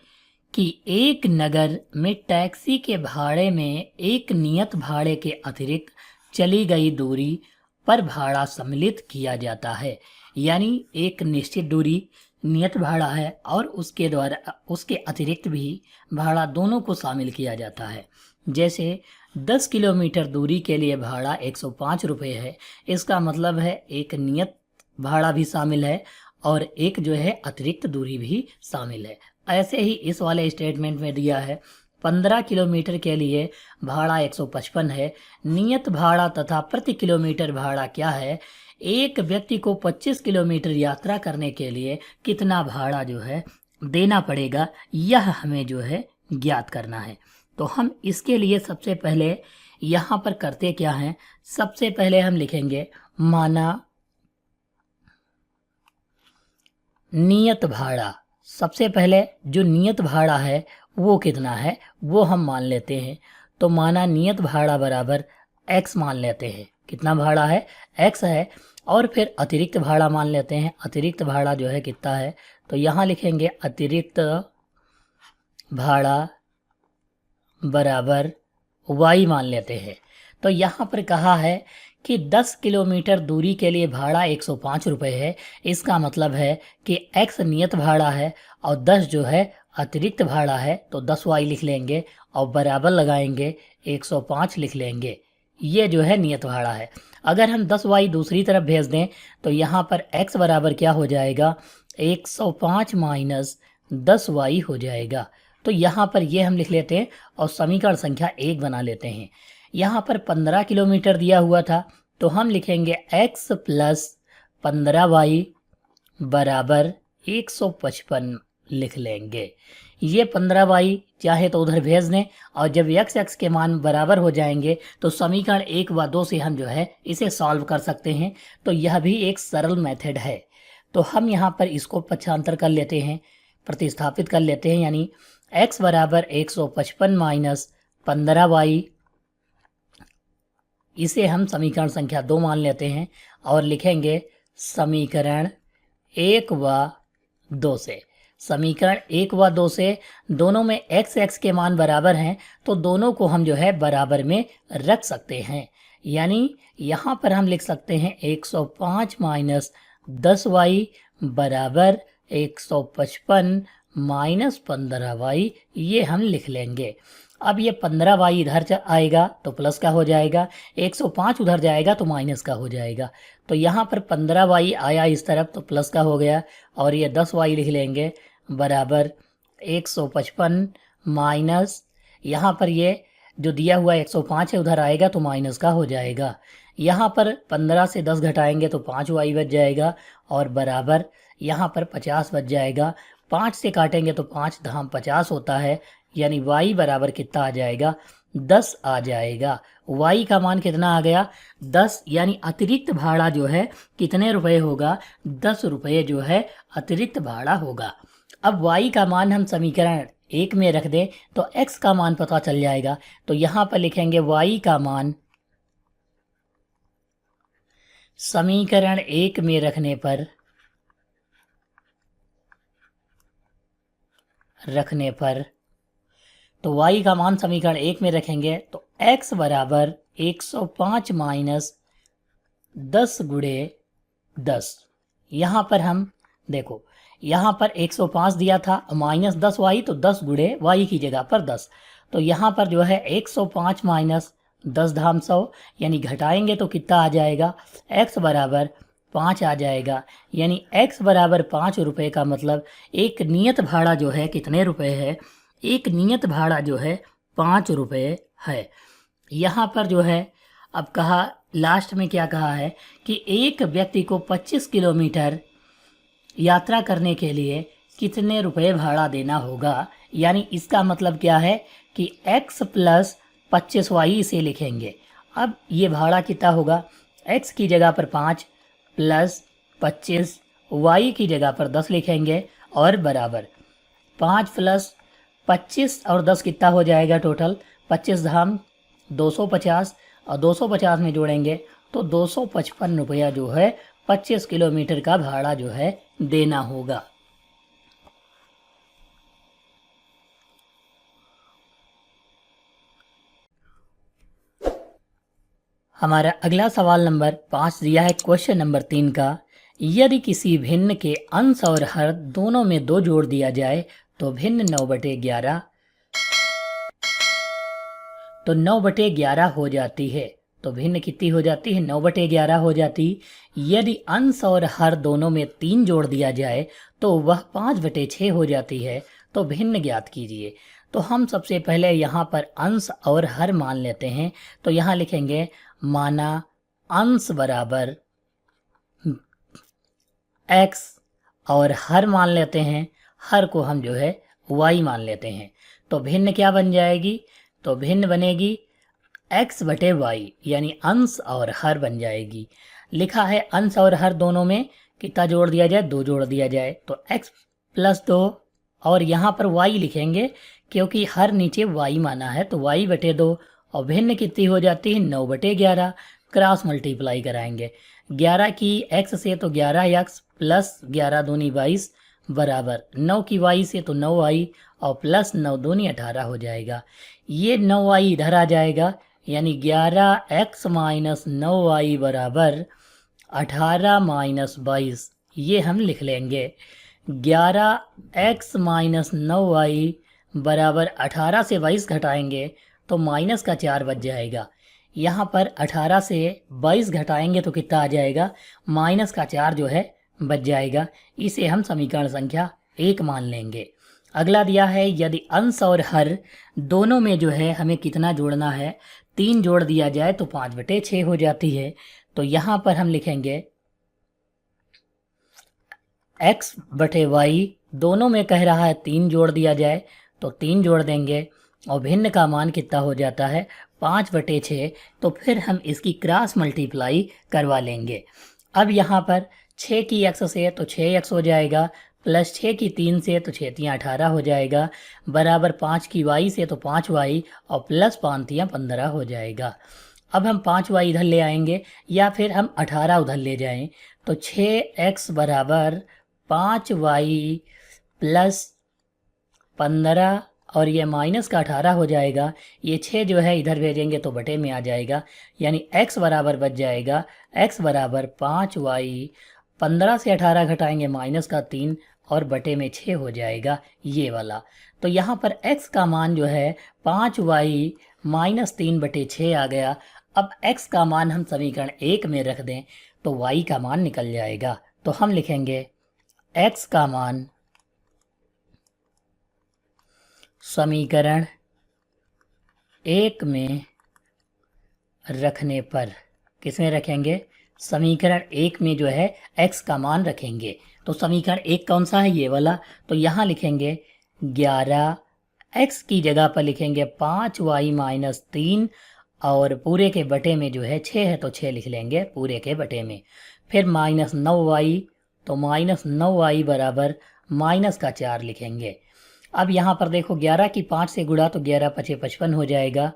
कि एक नगर में टैक्सी के भाड़े में एक नियत भाड़े के अतिरिक्त चली गई दूरी पर भाड़ा सम्मिलित किया जाता है। यानी एक निश्चित दूरी नियत भाड़ा है और उसके द्वारा उसके अतिरिक्त भी भाड़ा दोनों को शामिल किया जाता है। जैसे 10 किलोमीटर दूरी के लिए भाड़ा 105 रुपये है, इसका मतलब है एक नियत भाड़ा भी शामिल है और एक जो है अतिरिक्त दूरी भी शामिल है। ऐसे ही इस वाले स्टेटमेंट में दिया है 15 किलोमीटर के लिए भाड़ा 155 है, नियत भाड़ा तथा प्रति किलोमीटर भाड़ा क्या है, एक व्यक्ति को 25 किलोमीटर यात्रा करने के लिए कितना भाड़ा जो है देना पड़ेगा, यह हमें जो है ज्ञात करना है। तो हम इसके लिए सबसे पहले यहाँ पर करते क्या हैं, सबसे पहले हम लिखेंगे माना नियत भाड़ा। सबसे पहले जो नियत भाड़ा है वो कितना है वो हम मान लेते हैं। तो माना नियत भाड़ा बराबर x मान लेते हैं। कितना भाड़ा है, x है। और फिर अतिरिक्त भाड़ा मान लेते हैं। अतिरिक्त भाड़ा जो है कितना है, तो यहाँ लिखेंगे अतिरिक्त भाड़ा बराबर y मान लेते हैं। तो यहाँ पर कहा है कि 10 किलोमीटर दूरी के लिए भाड़ा 105 रुपये है। इसका मतलब है कि x नियत भाड़ा है और 10 जो है अतिरिक्त भाड़ा है, तो 10y लिख लेंगे और बराबर लगाएंगे 105 लिख लेंगे। ये जो है नियत भाड़ा है। अगर हम 10y दूसरी तरफ भेज दें तो यहाँ पर x बराबर क्या हो जाएगा, 105 माइनस 10y हो जाएगा। तो यहाँ पर ये हम लिख लेते हैं और समीकरण संख्या 1 बना लेते हैं। यहाँ पर 15 किलोमीटर दिया हुआ था तो हम लिखेंगे x प्लस 15y बराबर 155 लिख लेंगे। ये 15y चाहे तो उधर भेज दें और जब x के मान बराबर हो जाएंगे तो समीकरण 1 व 2 से हम जो है इसे सॉल्व कर सकते हैं। तो यह भी एक सरल मेथड है। तो हम यहाँ पर इसको पक्षांतर कर लेते हैं, प्रतिस्थापित कर लेते हैं। यानी x बराबर 155 माइनस 15y, इसे हम समीकरण संख्या 2 मान लेते हैं और लिखेंगे समीकरण 1 व 2 से। समीकरण 1 व 2 से दोनों में x के मान बराबर हैं तो दोनों को हम जो है बराबर में रख सकते हैं। यानी यहाँ पर हम लिख सकते हैं 105 माइनस 10y बराबर 155 माइनस 15y, ये हम लिख लेंगे। अब ये 15y इधर आएगा तो प्लस का हो जाएगा, 105 उधर जाएगा तो माइनस का हो जाएगा। तो यहाँ पर 15y आया इस तरफ तो प्लस का हो गया, और ये 10y लिख लेंगे बराबर 155 माइनस, यहाँ पर ये जो दिया हुआ 105 है उधर आएगा तो माइनस का हो जाएगा। यहाँ पर 15 से 10 घटाएंगे तो 5y बच जाएगा, और बराबर यहाँ पर 50 बच जाएगा। 5 से काटेंगे तो 5 धाम 50 होता है, यानी y बराबर कितना आ जाएगा, 10 आ जाएगा। y का मान कितना आ गया, 10, यानी अतिरिक्त भाड़ा जो है कितने रुपए होगा, 10 रुपये जो है अतिरिक्त भाड़ा होगा। अब y का मान हम समीकरण 1 में रख दें तो x का मान पता चल जाएगा। तो यहाँ पर लिखेंगे y का मान समीकरण 1 में रखने पर तो y का मान समीकरण 1 में रखेंगे तो x बराबर 105 माइनस 10 गुणे 10। यहाँ पर हम देखो, यहाँ पर 105 दिया था माइनस 10y, तो 10 गुणे y की जगह पर 10। तो यहाँ पर जो है 105 माइनस 10 धाम 100, यानी घटाएंगे तो कितना आ जाएगा, x बराबर 5 आ जाएगा। यानी x बराबर 5 रुपये का मतलब एक नियत भाड़ा जो है कितने रुपए है, एक नियत भाड़ा जो है 5 रुपये है। यहाँ पर जो है अब कहा, लास्ट में क्या कहा है कि एक व्यक्ति को 25 किलोमीटर यात्रा करने के लिए कितने रुपए भाड़ा देना होगा। यानी इसका मतलब क्या है कि x प्लस 25y से लिखेंगे। अब ये भाड़ा कितना होगा, x की जगह पर 5 प्लस 25, y की जगह पर 10 लिखेंगे, और बराबर 5 प्लस 25 और 10 कितना हो जाएगा टोटल, 25 धाम 250, और 250 में जोड़ेंगे तो 255 रुपया जो है 25 किलोमीटर का भाड़ा जो है देना होगा। हमारा अगला सवाल नंबर 5 दिया है क्वेश्चन नंबर 3 का, यदि किसी भिन्न के अंश और हर दोनों में 2 जोड़ दिया जाए तो भिन्न 9/11 तो 9/11 हो जाती है। तो भिन्न कितनी हो जाती है, 9/11 हो जाती। यदि अंश और हर दोनों में 3 जोड़ दिया जाए तो वह 5/6 हो जाती है। तो भिन्न ज्ञात कीजिए। तो हम सबसे पहले यहाँ पर अंश और हर मान लेते हैं। तो यहाँ लिखेंगे माना अंश बराबर x और हर मान लेते हैं, हर को हम जो है y मान लेते हैं। तो भिन्न क्या बन जाएगी, तो भिन्न बनेगी x/y, यानी अंश और हर बन जाएगी। लिखा है अंश और हर दोनों में कितना जोड़ दिया जाए, 2 जोड़ दिया जाए। तो x प्लस 2, और यहाँ पर y लिखेंगे क्योंकि हर नीचे y माना है, तो y/2, और भिन्न कितनी हो जाती है, 9/11। क्रॉस मल्टीप्लाई कराएंगे 11 की x से तो 11x प्लस 11 दूनी 22 बराबर 9 की y से तो 9y, और प्लस 9 दूनी 18 हो जाएगा। ये 9y इधर आ जाएगा, यानी 11x माइनस 9y बराबर 18 माइनस 22, ये हम लिख लेंगे। 11x माइनस 9y बराबर 18 से 22 घटाएंगे तो माइनस का 4 बच जाएगा। यहाँ पर 18 से 22 घटाएंगे तो कितना आ जाएगा, माइनस का 4 जो है बच जाएगा। इसे हम समीकरण संख्या 1 मान लेंगे। अगला दिया है यदि अंश और हर दोनों में जो है हमें कितना जोड़ना है, 3 जोड़ दिया जाए तो 5/6 हो जाती है। तो यहाँ पर हम लिखेंगे x/y, दोनों में कह रहा है 3 जोड़ दिया जाए तो 3 जोड़ देंगे, और भिन्न का मान कितना हो जाता है, 5/6। तो फिर हम इसकी क्रॉस मल्टीप्लाई करवा लेंगे। अब यहाँ पर 6 की x से तो 6x हो जाएगा, प्लस 6 की 3 से तो 6 3 18 हो जाएगा, बराबर 5 की y से तो 5y, और प्लस 5 3 15 हो जाएगा। अब हम 5y इधर ले आएंगे या फिर हम 18 उधर ले जाएं, तो 6x बराबर 5y प्लस 15 और ये माइनस का 18 हो जाएगा। ये 6 जो है इधर भेजेंगे तो बटे में आ जाएगा, यानी x बराबर बच जाएगा x बराबर 5y। 15 से 18 घटाएंगे माइनस का 3 और बटे में 6 हो जाएगा ये वाला। तो यहाँ पर x का मान जो है 5y माइनस 3 बटे 6 आ गया। अब x का मान हम समीकरण 1 में रख दें तो y का मान निकल जाएगा। तो हम लिखेंगे x का मान समीकरण 1 में रखने पर, किसमें रखेंगे, समीकरण 1 में जो है x का मान रखेंगे। तो समीकरण 1 कौन सा है, ये वाला। तो यहाँ लिखेंगे 11, x की जगह पर लिखेंगे 5y माइनस 3 और पूरे के बटे में जो है 6 है तो 6 लिख लेंगे पूरे के बटे में। फिर माइनस 9y, तो माइनस 9y बराबर माइनस का 4 लिखेंगे। अब यहाँ पर देखो 11 की 5 से गुणा तो 11 पचे 55 हो जाएगा,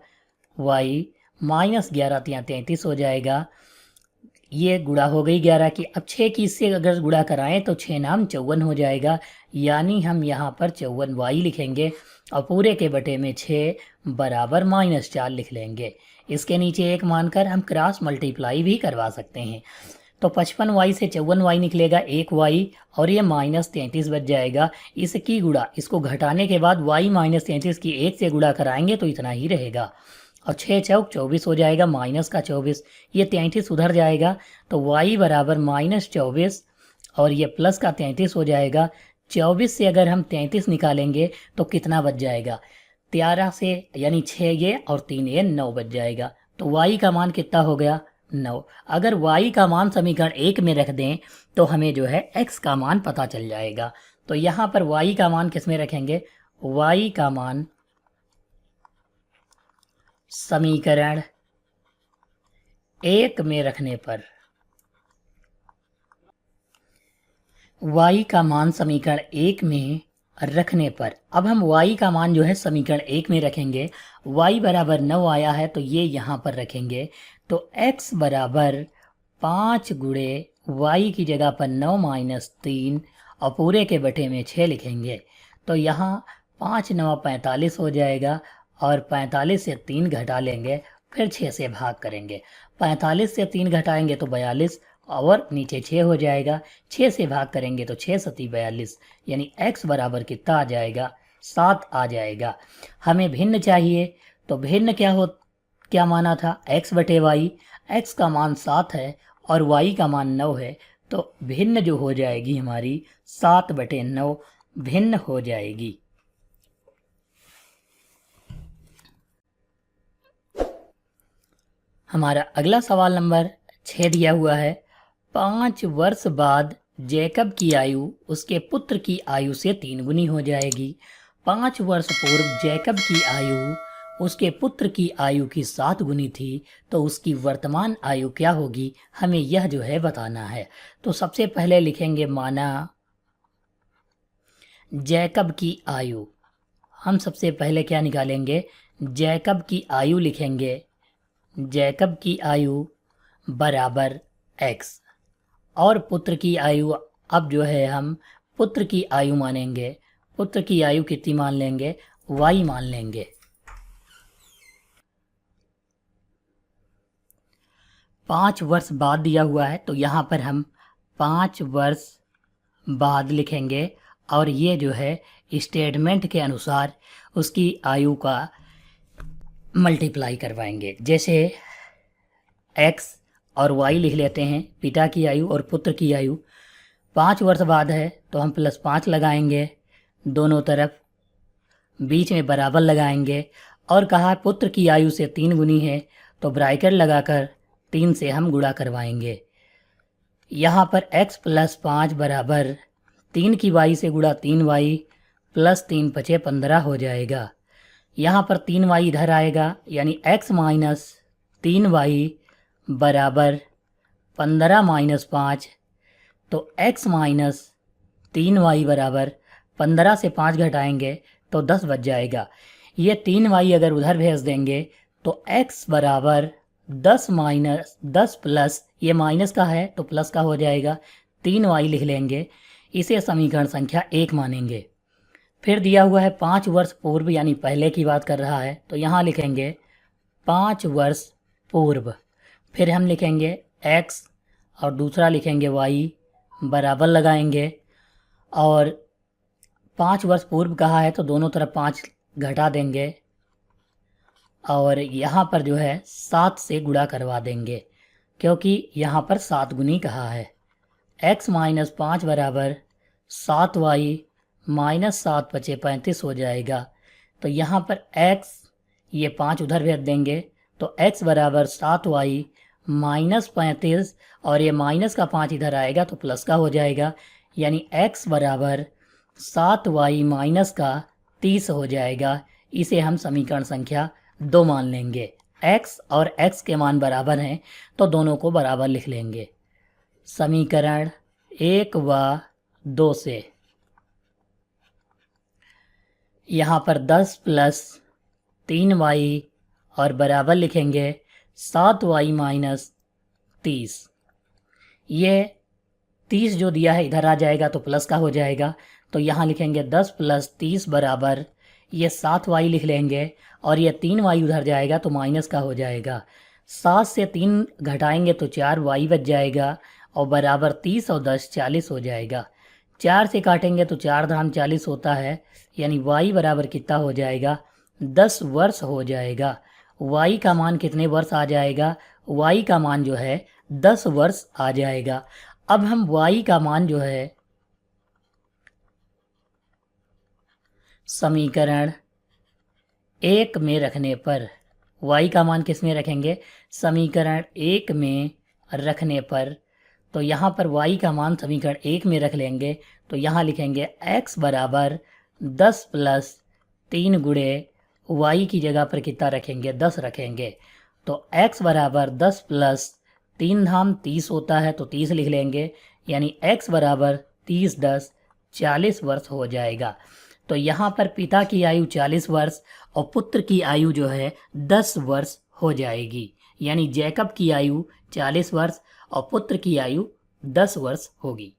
y माइनस 11 तिया 33 हो जाएगा। ये गुणा हो गई 11 की। अब 6 की इससे अगर गुणा कराएं तो 6 नाम 54 हो जाएगा, यानी हम यहाँ पर 54y लिखेंगे और पूरे के बटे में 6 बराबर माइनस 4 लिख लेंगे। इसके नीचे 1 मानकर हम क्रॉस मल्टीप्लाई भी करवा सकते हैं। तो 55y से 54y निकलेगा 1y और ये माइनस 33 बच जाएगा। इसकी गुणा, इसको घटाने के बाद y माइनस 33 की 1 से गुणा कराएंगे तो इतना ही रहेगा और 6 चौक 24 हो जाएगा, माइनस का 24। ये 33 उधर जाएगा तो y बराबर माइनस 24 और ये प्लस का 33 हो जाएगा। 24 से अगर हम 33 निकालेंगे तो कितना बच जाएगा, 13 से यानी 6 ये और 3 ये 9 बच जाएगा। तो y का मान कितना हो गया, 9। अगर y का मान समीकरण 1 में रख दें तो हमें जो है x का मान पता चल जाएगा। तो यहाँ पर y का मान किस में रखेंगे, y का मान समीकरण 1 में रखने पर, y का मान समीकरण 1 में रखने पर अब हम y का मान जो है समीकरण 1 में रखेंगे। y बराबर 9 आया है तो ये यहाँ पर रखेंगे। तो x बराबर 5 गुणे y की जगह पर 9 माइनस 3 और पूरे के बटे में 6 लिखेंगे। तो यहाँ 5 9 45 हो जाएगा और 45 से 3 घटा लेंगे, फिर 6 से भाग करेंगे। 45 से 3 घटाएंगे तो 42 और नीचे 6 हो जाएगा। 6 से भाग करेंगे तो 6 सती 42, यानी x बराबर कितना आ जाएगा, 7 आ जाएगा। हमें भिन्न चाहिए तो भिन्न क्या माना था, x बटे y। x का मान 7 है और y का मान 9 है, तो भिन्न जो हो जाएगी हमारी 7 बटे 9 भिन्न हो जाएगी। हमारा अगला सवाल नंबर 6 दिया हुआ है। 5 वर्ष बाद जैकब की आयु उसके पुत्र की आयु से 3 गुनी हो जाएगी। 5 वर्ष पूर्व जैकब की आयु उसके पुत्र की आयु की 7 गुनी थी, तो उसकी वर्तमान आयु क्या होगी, हमें यह जो है बताना है। तो सबसे पहले लिखेंगे माना जैकब की आयु। हम सबसे पहले क्या निकालेंगे, जैकब की आयु लिखेंगे। जैकब की आयु बराबर x और पुत्र की आयु, अब जो है हम पुत्र की आयु मानेंगे। पुत्र की आयु कितनी मान लेंगे, y मान लेंगे। 5 वर्ष बाद दिया हुआ है तो यहाँ पर हम 5 वर्ष बाद लिखेंगे और ये जो है स्टेटमेंट के अनुसार उसकी आयु का मल्टीप्लाई करवाएंगे। जैसे x और y लिख लेते हैं, पिता की आयु और पुत्र की आयु। 5 वर्ष बाद है तो हम +5 लगाएंगे दोनों तरफ, बीच में बराबर लगाएंगे और कहा पुत्र की आयु से 3 गुनी है तो ब्रैकेट लगाकर 3 से हम गुणा करवाएंगे। यहाँ पर x + 5 बराबर 3 की y से गुणा 3y + 3 × 5 = 15 हो जाएगा। यहाँ पर 3y इधर आएगा, यानी x - 3y बराबर 15 - 5, तो x - 3y बराबर 15 से 5 घटाएंगे तो 10 बच जाएगा। ये 3y अगर उधर भेज देंगे तो x बराबर 10 प्लस, ये माइनस का है तो प्लस का हो जाएगा, 3y लिख लेंगे। इसे समीकरण संख्या 1 मानेंगे। फिर दिया हुआ है 5 वर्ष पूर्व, यानी पहले की बात कर रहा है, तो यहाँ लिखेंगे 5 वर्ष पूर्व। फिर हम लिखेंगे x और दूसरा लिखेंगे y, बराबर लगाएंगे। और 5 वर्ष पूर्व कहा है तो दोनों तरफ 5 घटा देंगे और यहाँ पर जो है 7 से गुणा करवा देंगे, क्योंकि यहाँ पर 7 गुनी कहा है। x माइनस 5 बराबर 7y माइनस 7 बचे 35 हो जाएगा। तो यहाँ पर x, ये 5 उधर भेज देंगे, तो x बराबर 7y माइनस 35, और ये माइनस का 5 इधर आएगा तो प्लस का हो जाएगा, यानी x बराबर 7y माइनस का 30 हो जाएगा। इसे हम समीकरण संख्या 2 मान लेंगे। x और x के मान बराबर हैं तो दोनों को बराबर लिख लेंगे। समीकरण 1 व 2 से यहाँ पर 10 प्लस 3y और बराबर लिखेंगे 7y माइनस 30। ये 30 जो दिया है इधर आ जाएगा तो प्लस का हो जाएगा, तो यहाँ लिखेंगे 10 प्लस 30 बराबर ये 7y लिख लेंगे, और ये 3y उधर जाएगा तो माइनस का हो जाएगा। 7 से 3 घटाएंगे तो 4y बच जाएगा, और बराबर 30 और 10 40 हो जाएगा। 4 से काटेंगे तो 4 धाम 40 होता है, यानी y बराबर कितना हो जाएगा, 10 वर्ष हो जाएगा। y का मान कितने वर्ष आ जाएगा, y का मान जो है 10 वर्ष आ जाएगा। अब हम y का मान जो है समीकरण 1 में रखने पर, y का मान किस में रखेंगे, समीकरण 1 में रखने पर, तो यहाँ पर y का मान समीकरण 1 में रख लेंगे। तो यहाँ लिखेंगे x बराबर 10 प्लस 3 गुणे y की जगह पर कितना रखेंगे, 10 रखेंगे। तो x बराबर 10 प्लस 3 धाम 30 होता है तो 30 लिख लेंगे, यानी x बराबर 30 10 40 वर्ष हो जाएगा। तो यहाँ पर पिता की आयु 40 वर्ष और पुत्र की आयु जो है 10 वर्ष हो जाएगी, यानी जैकब की आयु 40 वर्ष और पुत्र की आयु 10 वर्ष होगी।